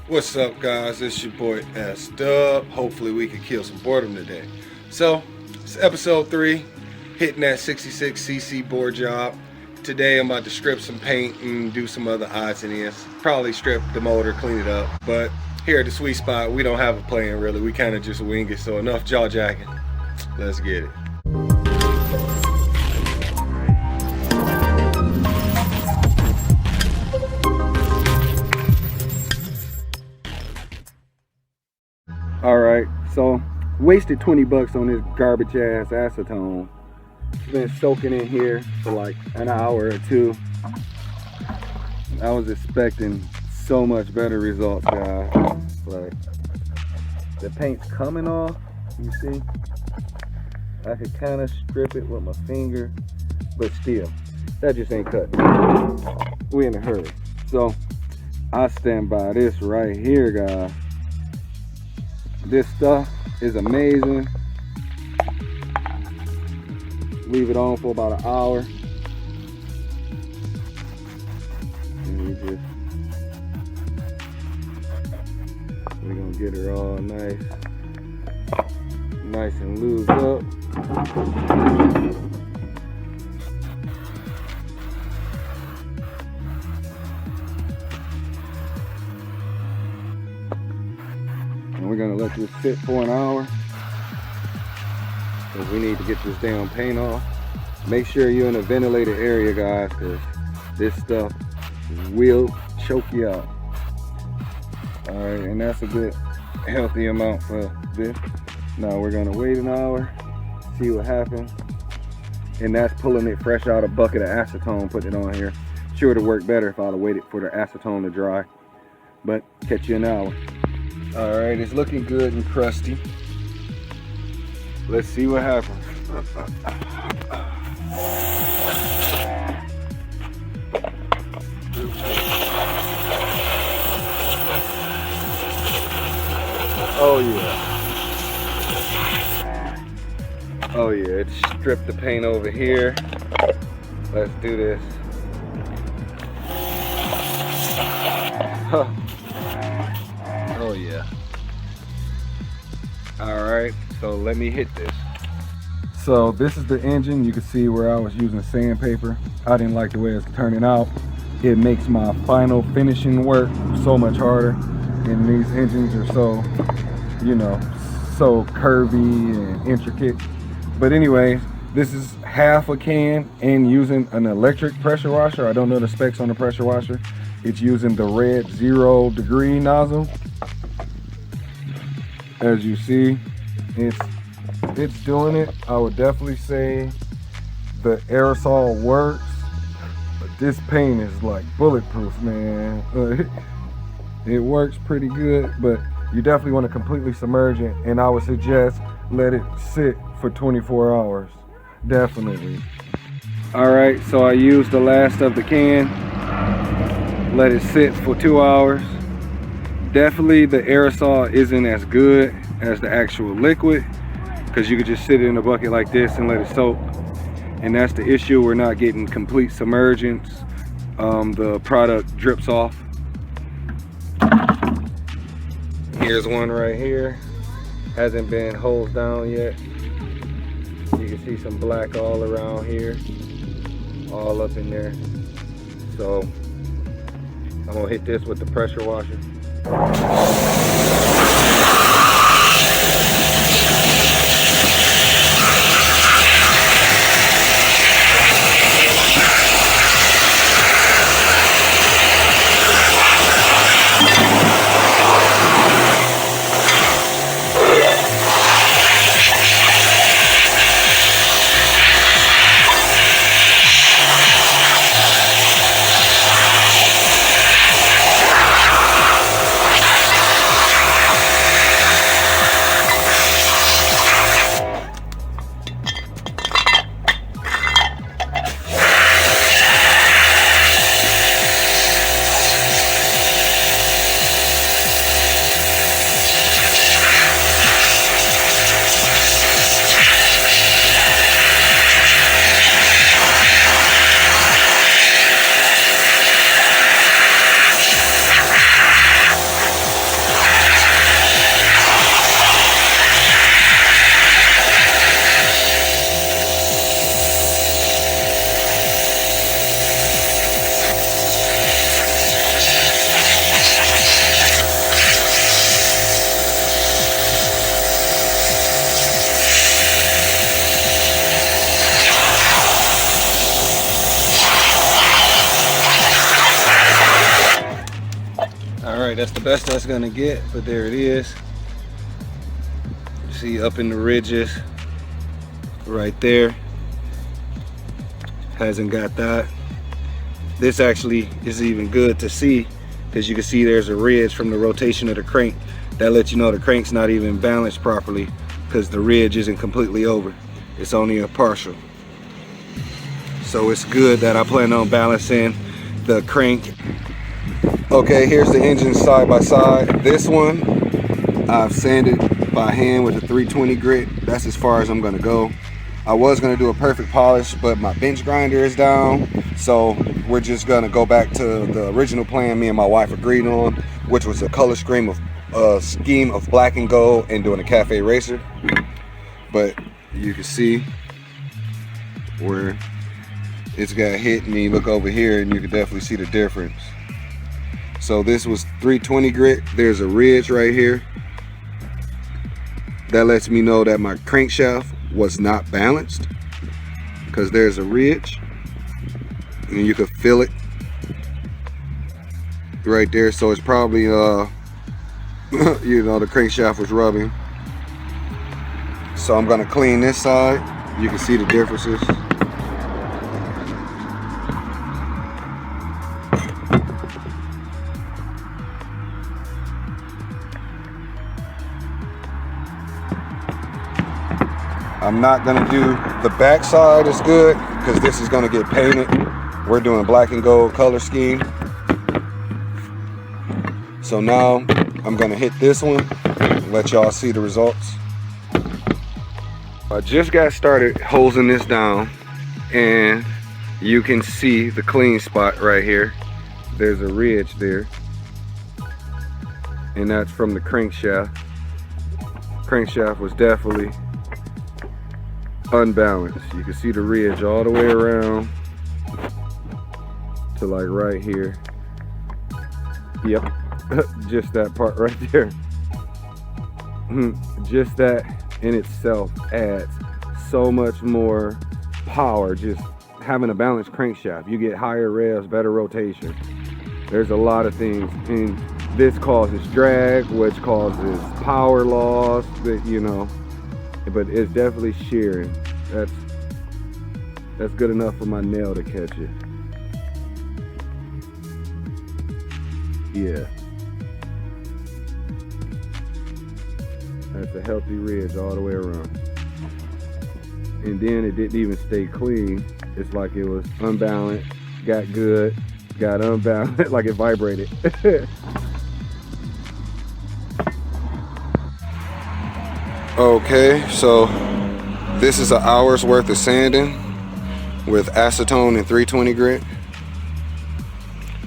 What's up, guys? It's your boy S Dub. Hopefully we can kill some boredom today. So it's episode 3, hitting that 66cc board job. Today I'm about to strip some paint and do some other odds and ends. Probably strip the motor, clean it up. But here at the sweet spot, we don't have a plan really. We kind of just wing it. So enough jaw jacking. Let's get it. Alright, so wasted 20 bucks on this garbage ass acetone. Been soaking in here for like an hour or two. I was expecting so much better results, guys. Like, the paint's coming off, you see? I could kind of strip it with my finger, but still, that just ain't cutting. We in a hurry. So, I stand by this right here, guys. This stuff is amazing. Leave it on for about an hour. And we're gonna get her all nice and lubed up. And we're gonna let this sit for an hour, because we need to get this damn paint off. Make sure you're in a ventilated area, guys, because this stuff will choke you out. Alright, and that's a good healthy amount for this. Now we're gonna wait an hour, see what happens. And that's pulling it fresh out of a bucket of acetone, putting it on here. Sure, it'd work better if I'd have waited for the acetone to dry. But catch you in an hour. Alright, it's looking good and crusty. Let's see what happens. Oh yeah. Oh yeah, it stripped the paint over here. Let's do this. Huh. Oh yeah. Alright, so let me hit this. So this is the engine. You can see where I was using sandpaper. I didn't like the way it's turning out. It makes my final finishing work so much harder. And these engines are so, you know, so curvy and intricate. But anyway, this is half a can and using an electric pressure washer. I don't know the specs on the pressure washer. It's using the red 0 degree nozzle. As you see, it's doing it. I would definitely say the aerosol works, but this paint is like bulletproof, man. It works pretty good, but you definitely want to completely submerge it, and I would suggest let it sit for 24 hours. Definitely. All right, so I used the last of the can, let it sit for 2 hours. Definitely the aerosol isn't as good as the actual liquid, because you could just sit it in a bucket like this and let it soak. And that's the issue, we're not getting complete submergence. The product drips off. Here's one right here, hasn't been hosed down yet. You can see some black all around here, all up in there. So I'm gonna hit this with the pressure washer. right, that's the best that's gonna get, but there it is. See up in the ridges right there. Hasn't got that. This actually is even good to see because you can see there's a ridge from the rotation of the crank. That lets you know the crank's not even balanced properly because the ridge isn't completely over. It's only a partial. So it's good that I plan on balancing the crank. Okay, here's the engine side by side. This one I've sanded by hand with a 320 grit. That's as far as I'm gonna go. I was gonna do a perfect polish, but my bench grinder is down. So we're just gonna go back to the original plan me and my wife agreed on, which was a color scheme of black and gold and doing a cafe racer. But you can see where it's got hit, and you look over here and you can definitely see the difference. So this was 320 grit. There's a ridge right here. That lets me know that my crankshaft was not balanced because there's a ridge and you can feel it right there. So it's probably you know, the crankshaft was rubbing. So I'm gonna clean this side. You can see the differences. I'm not gonna do the back side as good because this is gonna get painted. We're doing black and gold color scheme. So now I'm gonna hit this one and let y'all see the results. I just got started hosing this down and you can see the clean spot right here. There's a ridge there and that's from the crankshaft. Crankshaft was definitely unbalanced. You can see the ridge all the way around to like right here. Yep, just that part right there. Just that in itself adds so much more power. Just having a balanced crankshaft, you get higher revs, better rotation. There's a lot of things, and this causes drag, which causes power loss, you know. But it's definitely shearing. That's good enough for my nail to catch it. Yeah. That's a healthy ridge all the way around. And then it didn't even stay clean. It's like it was unbalanced, got good, got unbalanced, like it vibrated. Okay, so this is an hour's worth of sanding with acetone and 320 grit.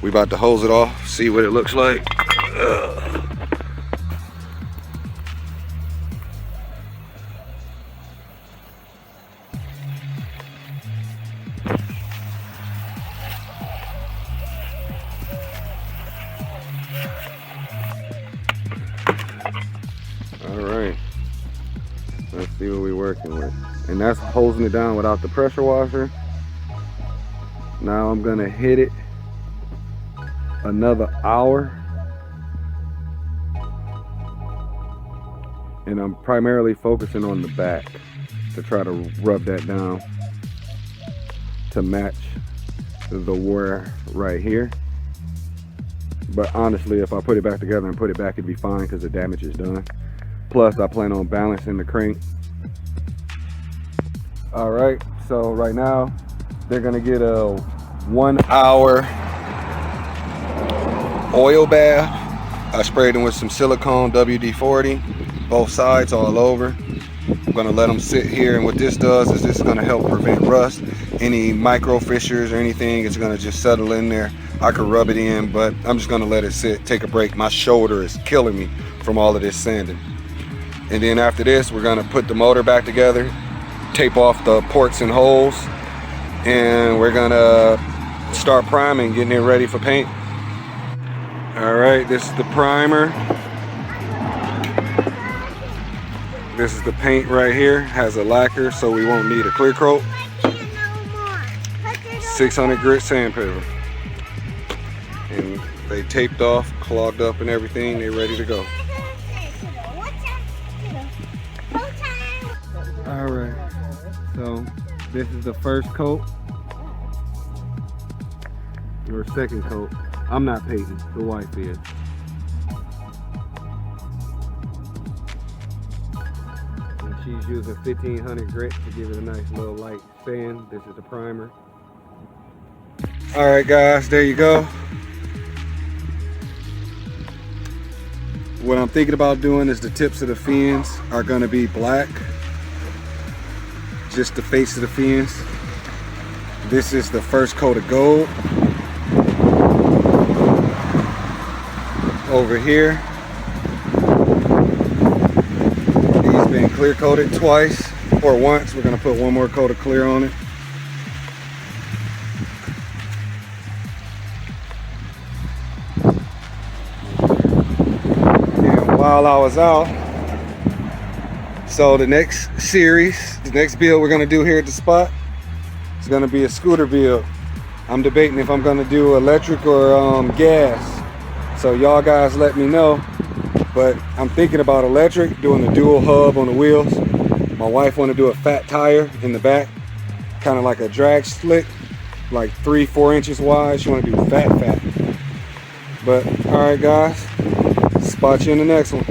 We about to hose it off, see what it looks like. All right. Let's see what we're working with. And that's hosing it down without the pressure washer. Now I'm gonna hit it another hour. And I'm primarily focusing on the back to try to rub that down to match the wear right here. But honestly, if I put it back together and put it back, it'd be fine because the damage is done. Plus, I plan on balancing the crank. All right, so right now, they're gonna get a 1 hour oil bath. I sprayed them with some silicone WD-40, both sides all over. I'm gonna let them sit here, and what this does is this is gonna help prevent rust. Any micro fissures or anything, it's gonna just settle in there. I could rub it in, but I'm just gonna let it sit, take a break. My shoulder is killing me from all of this sanding. And then after this, we're gonna put the motor back together, tape off the ports and holes, and we're gonna start priming, getting it ready for paint. All right, this is the primer. This is the paint right here. Has a lacquer, so we won't need a clear coat. 600 grit sandpaper. And they taped off clogged up and everything. They're ready to go. All right, so this is the first coat, or second coat. I'm not painting, the wife is. And she's using 1500 grit to give it a nice little light sand. This is the primer. All right, guys, there you go. What I'm thinking about doing is the tips of the fins are gonna be black. Just the face of the fins. This is the first coat of gold. Over here, these been clear coated twice or once. We're gonna put one more coat of clear on it. And while I was out, so the next series, the next build we're gonna do here at the spot is gonna be a scooter build. I'm debating if I'm gonna do electric or gas. So y'all guys let me know, but I'm thinking about electric, doing the dual hub on the wheels. My wife want to do a fat tire in the back, kind of like a drag slick, like 3-4 inches wide. She want to do fat. But all right, guys, spot you in the next one.